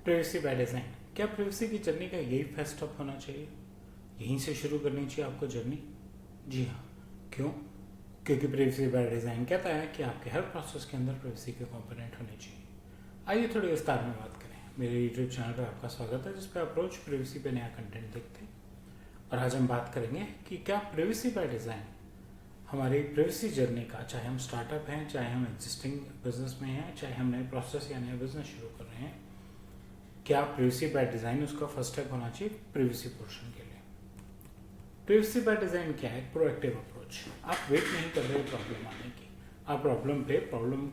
Privacy by design. क्या privacy की journey का यही फर्स्ट स्टॉप होना चाहिए? यहीं से शुरू करनी चाहिए आपको जर्नी? जी हाँ। क्यों? क्योंकि प्राइवेसी बाय डिज़ाइन कहता है कि आपके हर प्रोसेस के अंदर प्राइवेसी के कंपोनेंट होने चाहिए। आइए थोड़ी विस्तार में बात करें। मेरे यूट्यूब चैनल पर आपका स्वागत है, जिस पर अप्रोच प्राइवेसी पे नया कंटेंट देखते हैं। और आज हम बात करेंगे कि क्या प्राइवेसी बाय डिज़ाइन हमारी प्राइवेसी जर्नी का, चाहे हम स्टार्टअप हैं, चाहे हम एग्जिस्टिंग बिजनेस में हैं, चाहे हम नए प्रोसेस या नया बिजनेस शुरू कर रहे हैं, क्या प्राइवेसी बाय डिज़ाइन उसका फर्स्ट स्टेप होना चाहिए प्राइवेसी पोर्शन के लिए? प्राइवेसी बाय डिज़ाइन क्या है? एक प्रोएक्टिव अप्रोच। आप वेट नहीं कर रहे प्रॉब्लम आने की, आप प्रॉब्लम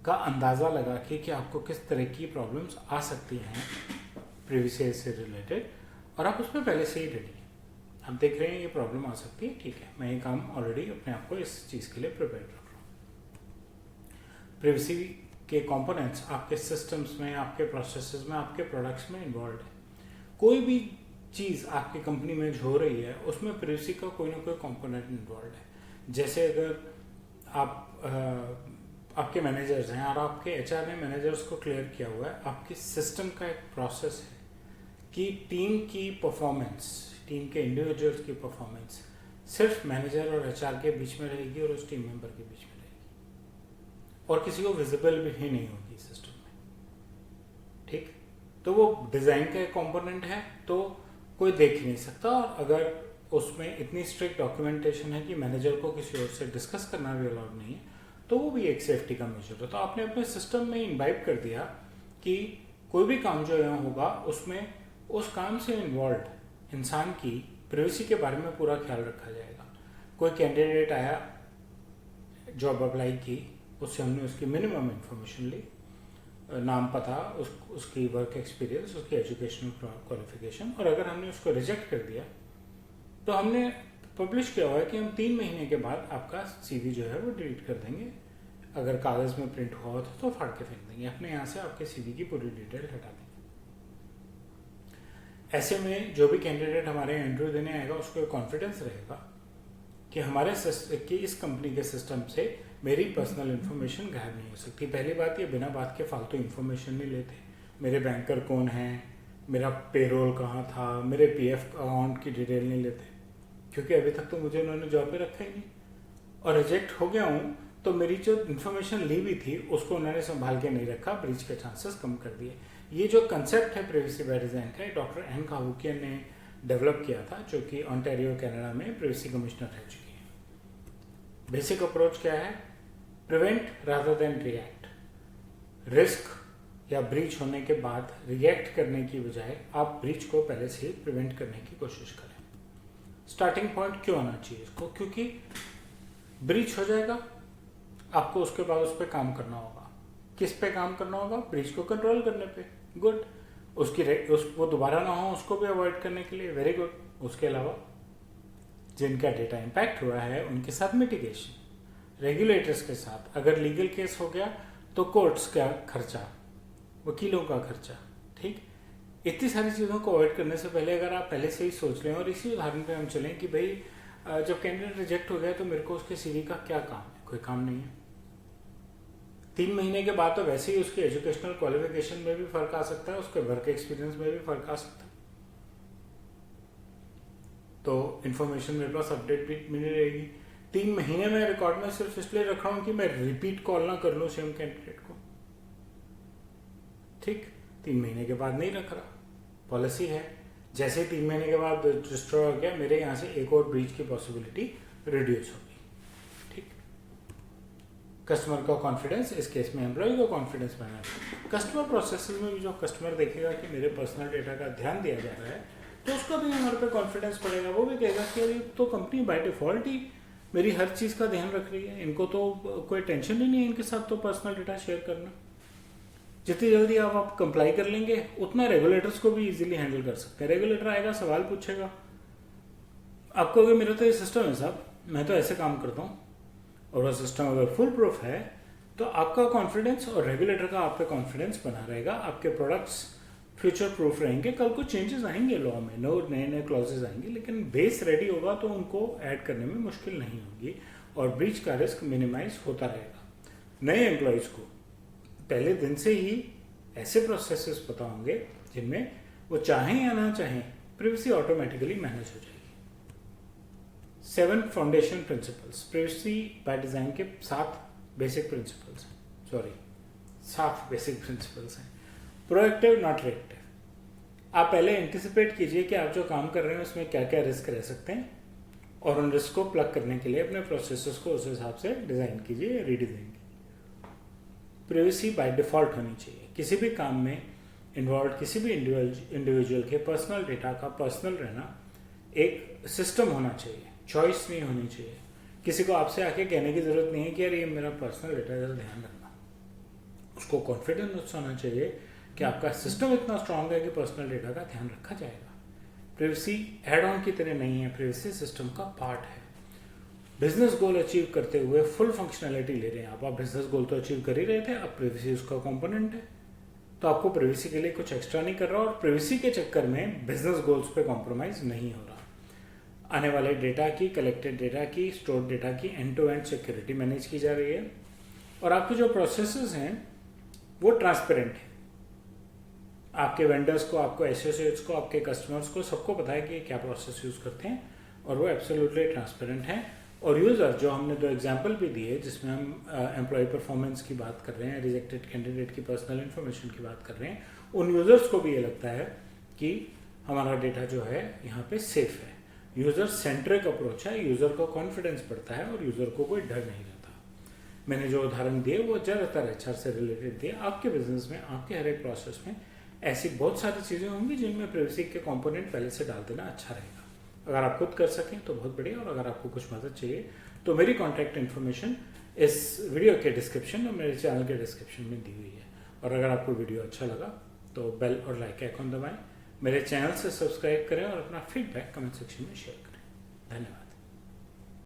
का अंदाज़ा लगा के कि आपको किस तरह की प्रॉब्लम्स आ सकती हैं प्राइवेसी से रिलेटेड, और आप उसमें पहले से ही रेडी हैं। आप देख रहे हैं ये प्रॉब्लम आ सकती है, ठीक है, मैं ये काम ऑलरेडी अपने आप को इस चीज़ के लिए प्रिपेयर रख रहा हूँ। प्राइवेसी के कंपोनेंट्स आपके सिस्टम्स में, आपके प्रोसेसेस में, आपके प्रोडक्ट्स में इन्वॉल्व है। कोई भी चीज़ आपकी कंपनी में जो हो रही है उसमें प्राइवेसी का कोई ना कोई कंपोनेंट इन्वॉल्व है। जैसे अगर आपके मैनेजर्स हैं और आपके एचआर ने मैनेजर्स को क्लियर किया हुआ है, आपके सिस्टम का एक प्रोसेस है कि टीम की परफॉर्मेंस, टीम के इंडिविजुअल्स की परफॉर्मेंस सिर्फ मैनेजर और एचआर के बीच में रहेगी और उस टीम मेंबर के बीच में रहेगी, और किसी को विजिबल भी नहीं होगी सिस्टम में। ठीक, तो वो डिज़ाइन का एक कंपोनेंट है, तो कोई देख ही नहीं सकता। और अगर उसमें इतनी स्ट्रिक्ट डॉक्यूमेंटेशन है कि मैनेजर को किसी और से डिस्कस करना भी अलाउड नहीं है, तो वो भी एक सेफ्टी का मेजर है। तो आपने अपने सिस्टम में इन्वाइब कर दिया कि कोई भी काम जो यहाँ होगा उसमें उस काम से इन्वॉल्व इंसान की प्राइवेसी के बारे में पूरा ख्याल रखा जाएगा। कोई कैंडिडेट आया, जॉब अप्लाई की, उससे हमने उसकी मिनिमम इंफॉर्मेशन ली, नाम, पता, उसकी वर्क एक्सपीरियंस, उसकी एजुकेशनल क्वालिफिकेशन, और अगर हमने उसको रिजेक्ट कर दिया तो हमने पब्लिश किया हुआ है कि हम 3 महीने के बाद आपका सीवी जो है वो डिलीट कर देंगे। अगर कागज़ में प्रिंट हुआ होता तो फाड़ के फेंक देंगे, अपने यहाँ से आपके सीवी की पूरी डिटेल हटा देंगे। ऐसे में जो भी कैंडिडेट हमारे इंटरव्यू देने आएगा उसको कॉन्फिडेंस रहेगा कि कि इस कंपनी के सिस्टम से मेरी पर्सनल इन्फॉर्मेशन गायब नहीं हो सकती। पहली बात, ये बिना बात के फालतू इन्फॉर्मेशन नहीं लेते। मेरे बैंकर कौन है, मेरा पेरोल कहाँ था, मेरे पीएफ अकाउंट की डिटेल नहीं लेते, क्योंकि अभी तक तो मुझे उन्होंने जॉब पे रखा ही नहीं, और रिजेक्ट हो गया हूँ तो मेरी जो इन्फॉर्मेशन ली हुई थी उसको उन्होंने संभाल के नहीं रखा, ब्रीच के चांसेस कम कर दिए। ये जो कंसेप्ट है प्राइवेसी बाय डिज़ाइन का, डॉक्टर एन कावुकियन ने डेवलप किया था, जो कि ओंटारियो कनाडा में प्राइवेसी कमिश्नर रह चुकी हैं। बेसिक अप्रोच क्या है? Prevent rather than react. Risk या ब्रीच होने के बाद रिएक्ट करने की बजाय आप ब्रीच को पहले से ही प्रिवेंट करने की कोशिश करें। स्टार्टिंग पॉइंट क्यों आना चाहिए इसको? क्योंकि ब्रीच हो जाएगा, आपको उसके बाद उस पर काम करना होगा। किस पे काम करना होगा? ब्रीच को कंट्रोल करने पे। गुड। वो दोबारा ना हो उसको भी अवॉइड करने के लिए, वेरी गुड। उसके अलावा जिनका डेटा इम्पैक्ट हुआ है उनके साथ मिटिगेशन, रेगुलेटर्स के साथ, अगर लीगल केस हो गया तो कोर्ट्स का खर्चा, वकीलों का खर्चा। ठीक, इतनी सारी चीज़ों को अवॉइड करने से पहले अगर आप पहले से ही सोच लें, और इसी उदाहरण पे हम चलें कि भाई जब कैंडिडेट रिजेक्ट हो गया तो मेरे को उसके सीवी का क्या काम है? कोई काम नहीं है। 3 महीने के बाद तो वैसे ही उसके एजुकेशनल क्वालिफिकेशन में भी फर्क आ सकता है, उसके वर्क एक्सपीरियंस में भी फर्क आ सकता है, तो इन्फॉर्मेशन मेरे पास अपडेट भी मिली रहेगी। 3 महीने में रिकॉर्ड में सिर्फ इसलिए रख रहा हूँ कि मैं रिपीट कॉल ना कर लूँ सेम कैंडिडेट को। ठीक, 3 महीने के बाद नहीं रख रहा, पॉलिसी है। जैसे 3 महीने के बाद रजिस्टर हो गया, मेरे यहाँ से एक और ब्रीच की पॉसिबिलिटी रिड्यूस होगी। ठीक, कस्टमर का कॉन्फिडेंस, इस केस में एम्प्लॉय का कॉन्फिडेंस बना है। कस्टमर प्रोसेसेस में भी जो कस्टमर देखेगा कि मेरे पर्सनल डेटा का ध्यान दिया जा रहा है, तो उसका भी हमारे पे कॉन्फिडेंस पड़ेगा। वो भी कहेगा कि अरे तो कंपनी बाय डिफॉल्ट ही मेरी हर चीज़ का ध्यान रख रही है, इनको तो कोई टेंशन ही नहीं है इनके साथ तो पर्सनल डेटा शेयर करना। जितनी जल्दी आप कंप्लाई कर लेंगे उतना रेगुलेटर्स को भी इजीली हैंडल कर सकते हैं। रेगुलेटर आएगा, सवाल पूछेगा आपको, अगर मेरा तो ये सिस्टम है साहब, मैं तो ऐसे काम करता हूँ, और वह सिस्टम अगर फुल प्रूफ है तो आपका कॉन्फिडेंस और रेगुलेटर का आप पे कॉन्फिडेंस बना रहेगा। आपके प्रोडक्ट्स फ्यूचर प्रूफ रहेंगे। कल को चेंजेस आएंगे लॉ में, नए नए क्लॉजेज आएंगे, लेकिन बेस रेडी होगा तो उनको ऐड करने में मुश्किल नहीं होगी, और ब्रीच का रिस्क मिनिमाइज होता रहेगा। नए एम्प्लॉयज़ को पहले दिन से ही ऐसे प्रोसेसेस पता होंगे जिनमें वो चाहें या ना चाहें प्राइवेसी ऑटोमेटिकली मैनेज हो जाएगी। 7 foundation principles, privacy by design के 7 बेसिक प्रिंसिपल्स हैं, 7 बेसिक प्रिंसिपल्स हैं। Proactive not reactive. आप पहले एंटिसिपेट कीजिए कि आप जो काम कर रहे हैं उसमें क्या क्या रिस्क रह सकते हैं और उन रिस्क को प्लग करने के लिए अपने प्रोसेसेस को उस हिसाब से डिजाइन कीजिए, रीडिजाइन कीजिए। प्राइवेसी बाय डिफॉल्ट होनी चाहिए। किसी भी काम में इन्वॉल्व किसी भी इंडिविजुअल के पर्सनल डेटा का पर्सनल रहना एक सिस्टम होना चाहिए, चॉइस नहीं होनी चाहिए। किसी को आपसे आके कहने की जरूरत नहीं है कि यार ये मेरा पर्सनल डेटा जरा ध्यान रखना। उसको कॉन्फिडेंस होना चाहिए कि आपका सिस्टम इतना स्ट्रांग है कि पर्सनल डेटा का ध्यान रखा जाएगा। प्राइवेसी एड ऑन की तरह नहीं है, प्राइवेसी सिस्टम का पार्ट है। बिजनेस गोल अचीव करते हुए फुल फंक्शनैलिटी ले रहे हैं आप बिजनेस गोल तो अचीव कर ही रहे थे, अब प्राइवेसी उसका कंपोनेंट है, तो आपको प्राइवेसी के लिए कुछ एक्स्ट्रा नहीं कर रहा और प्राइवेसी के चक्कर में बिजनेस गोल्स पे कॉम्प्रोमाइज नहीं हो रहा। आने वाले डेटा की, कलेक्टेड डेटा की, स्टोर्ड डेटा की end to end security manage की जा रही है और आपके जो प्रोसेसेस हैं वो ट्रांसपेरेंट है। आपके वेंडर्स को, आपको एसोसिएट्स को, आपके कस्टमर्स को सबको पता है कि क्या प्रोसेस यूज करते हैं और वो एब्सोल्युटली ट्रांसपेरेंट हैं। और यूजर, जो हमने 2 एग्जाम्पल भी दिए जिसमें हम एम्प्लॉय परफॉर्मेंस की बात कर रहे हैं, रिजेक्टेड कैंडिडेट की पर्सनल इन्फॉर्मेशन की बात कर रहे हैं, उन यूजर्स को भी ये लगता है कि हमारा डेटा जो है यहाँ पे सेफ है। यूजर सेंट्रिक अप्रोच है, यूजर को कॉन्फिडेंस बढ़ता है और यूजर को कोई डर नहीं रहता। मैंने जो उदाहरण दिए वो ज़्यादातर HR से रिलेटेड दिए। आपके बिजनेस में, आपके हर एक प्रोसेस में ऐसी बहुत सारी चीज़ें होंगी जिनमें प्राइवेसी के कंपोनेंट पहले से डाल देना अच्छा रहेगा। अगर आप खुद कर सकें तो बहुत बढ़िया, और अगर आपको कुछ मदद चाहिए तो मेरी कॉन्टैक्ट इन्फॉर्मेशन इस वीडियो के डिस्क्रिप्शन और मेरे चैनल के डिस्क्रिप्शन में दी हुई है। और अगर आपको वीडियो अच्छा लगा तो बेल और लाइक आइकॉन दबाएं, मेरे चैनल से सब्सक्राइब करें और अपना फीडबैक कमेंट सेक्शन में शेयर करें। धन्यवाद।